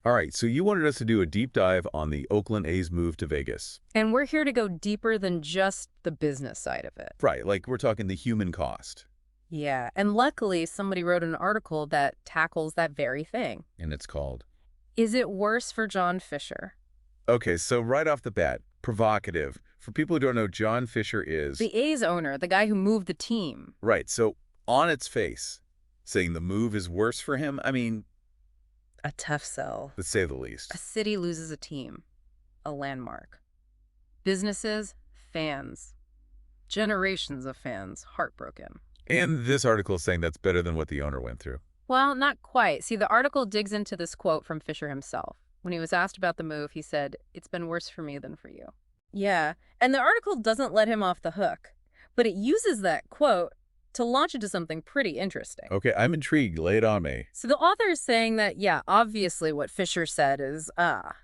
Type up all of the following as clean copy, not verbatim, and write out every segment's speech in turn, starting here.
All right, so you wanted us to do a deep dive on the Oakland A's move to Vegas. And we're here to go deeper than just the business side of it. Right, like we're talking the human cost. Yeah, and luckily somebody wrote an article that tackles that very thing. And it's called. Is it worse for John Fisher? Okay, so right off the bat, provocative. For people who don't know, John Fisher is. The A's owner, the guy who moved the team. Right, so on its face, saying the move is worse for him, I mean, A tough sell. to say the least. A city loses a team. A landmark. Businesses, fans. Generations of fans heartbroken. And this article is saying that's better than what the owner went through. Well, not quite. See, the article digs into this quote from Fisher himself. When he was asked about the move, he said, "It's been worse for me than for you." Yeah, and the article doesn't let him off the hook, but it uses that quote to launch into something pretty interesting. Okay, I'm intrigued. Lay it on me. So the author is saying that, yeah, obviously what Fisher said is,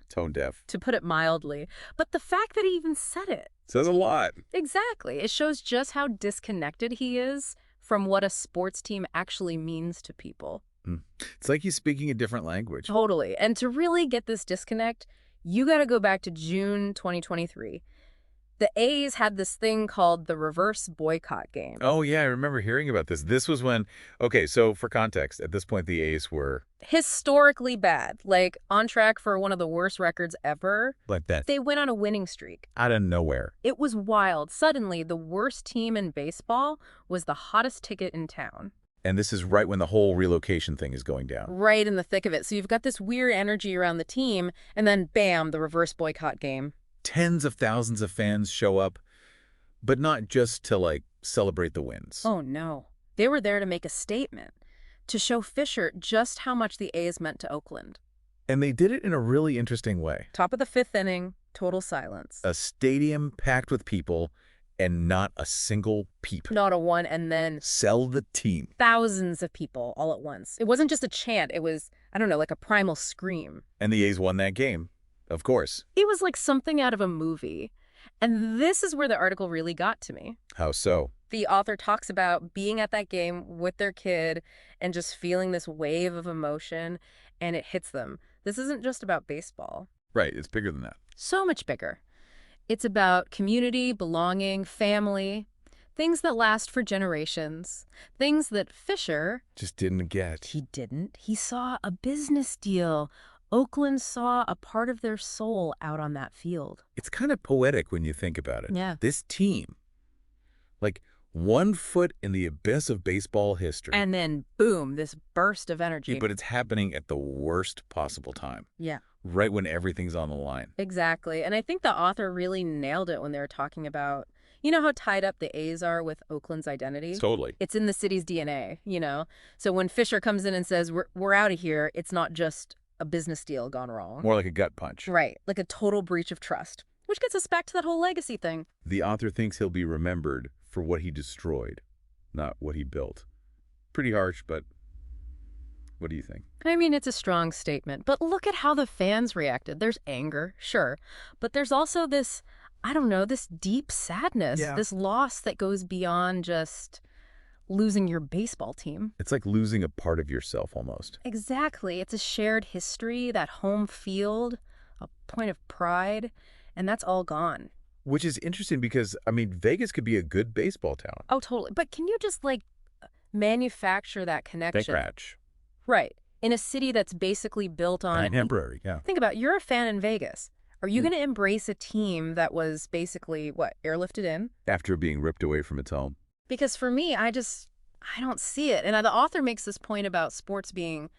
Tone deaf. to put it mildly, but the fact that he even said it. Says a lot. Exactly. It shows just how disconnected he is from what a sports team actually means to people. It's like he's speaking a different language. Totally. And to really get this disconnect, you got to go back to June 2023. The A's had this thing called the reverse boycott game. Oh, yeah, I remember hearing about this. This was when, okay, so for context, at this point, the A's were. Historically bad, like on track for one of the worst records ever. Like that. They went on a winning streak. Out of nowhere. It was wild. Suddenly, the worst team in baseball was the hottest ticket in town. And this is right when the whole relocation thing is going down. Right in the thick of it. So you've got this weird energy around the team, and then bam, the reverse boycott game. Tens of thousands of fans show up, but not just to, like, celebrate the wins. Oh, no. They were there to make a statement, to show Fisher just how much the A's meant to Oakland. And they did it in a really interesting way. Top of the fifth inning, total silence. A stadium packed with people and not a single peep. Not a one, and then Sell the team. thousands of people all at once. It wasn't just a chant. It was, I don't know, like a primal scream. And the A's won that game, of course. It was like something out of a movie. And this is where the article really got to me. How so? The author talks about being at that game with their kid and just feeling this wave of emotion, and it hits them. This isn't just about baseball. Right, it's bigger than that. So much bigger. It's about community, belonging, family, things that last for generations, things that Fisher, Just didn't get. he didn't. He saw a business deal. Oakland saw a part of their soul out on that field. It's kind of poetic when you think about it. Yeah. This team, like 1 foot in the abyss of baseball history. And then, boom, this burst of energy. Yeah, but it's happening at the worst possible time. Yeah. Right when everything's on the line. Exactly. And I think the author really nailed it when they were talking about, you know how tied up the A's are with Oakland's identity? Totally. It's in the city's DNA, you know? So when Fisher comes in and says, we're out of here, it's not just a business deal gone wrong. More like a gut punch. Right. Like a total breach of trust, which gets us back to that whole legacy thing. The author thinks he'll be remembered for what he destroyed, not what he built. Pretty harsh, but what do you think? I mean, it's a strong statement, but look at how the fans reacted. There's anger, sure, but there's also this, I don't know, this deep sadness, Yeah. this loss that goes beyond just losing your baseball team. It's like losing a part of yourself almost. Exactly. It's a shared history, that home field, a point of pride, and that's all gone. Which is interesting because, I mean, Vegas could be a good baseball town. Oh, totally. But can you just, like, manufacture that connection? Scratch. Right. In a city that's basically built on... Temporary, yeah. Think about it. You're a fan in Vegas. Are you going to embrace a team that was basically, what, airlifted in? After being ripped away from its home. Because for me, I don't see it. And the author makes this point about sports being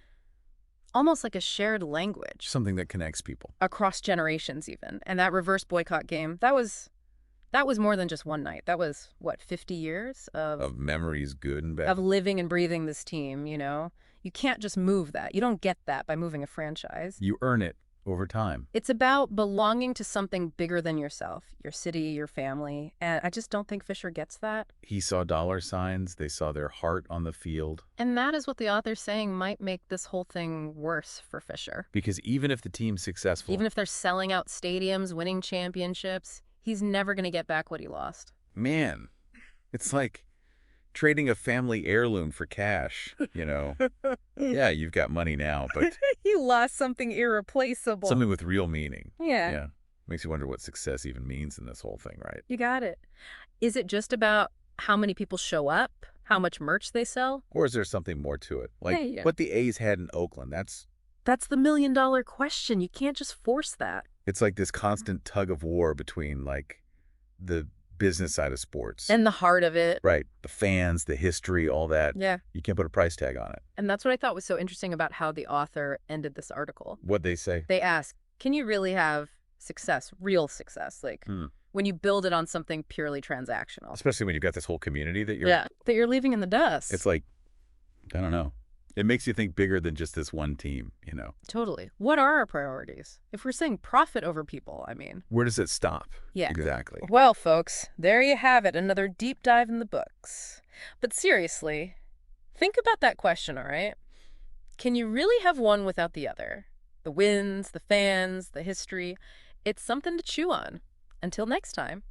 almost like a shared language. Something that connects people. Across generations even. And that reverse boycott game, that was more than just one night. That was, what, 50 years Of memories, good and bad. of living and breathing this team, you know? You can't just move that. You don't get that by moving a franchise. You earn it over time. It's about belonging to something bigger than yourself, your city, your family. And I just don't think Fisher gets that. He saw dollar signs. They saw their heart on the field. And that is what the author's saying might make this whole thing worse for Fisher. Because even if the team's successful, Even if they're selling out stadiums, winning championships, he's never going to get back what he lost. man, it's like trading a family heirloom for cash, you know. Yeah, you've got money now, but He lost something irreplaceable. something with real meaning. Yeah. Yeah. Makes you wonder what success even means in this whole thing, right? You got it. Is it just about how many people show up? How much merch they sell? Or is there something more to it? Like Yeah. what the A's had in Oakland. That's the million-dollar question. You can't just force that. It's like this constant tug of war between like the business side of sports. And the heart of it. Right. The fans, the history, all that. Yeah. You can't put a price tag on it. And that's what I thought was so interesting about how the author ended this article. What'd they say? They ask, can you really have success, real success, like when you build it on something purely transactional? Especially when you've got this whole community that you're... Yeah, that you're leaving in the dust. It's like, I don't know. It makes you think bigger than just this one team, you know? Totally. What are our priorities? If we're saying profit over people, I mean. Where does it stop? Yeah. Exactly. Well, folks, there you have it, another deep dive in the books. But seriously, think about that question, all right? Can you really have one without the other? The wins, the fans, the history. It's something to chew on. Until next time.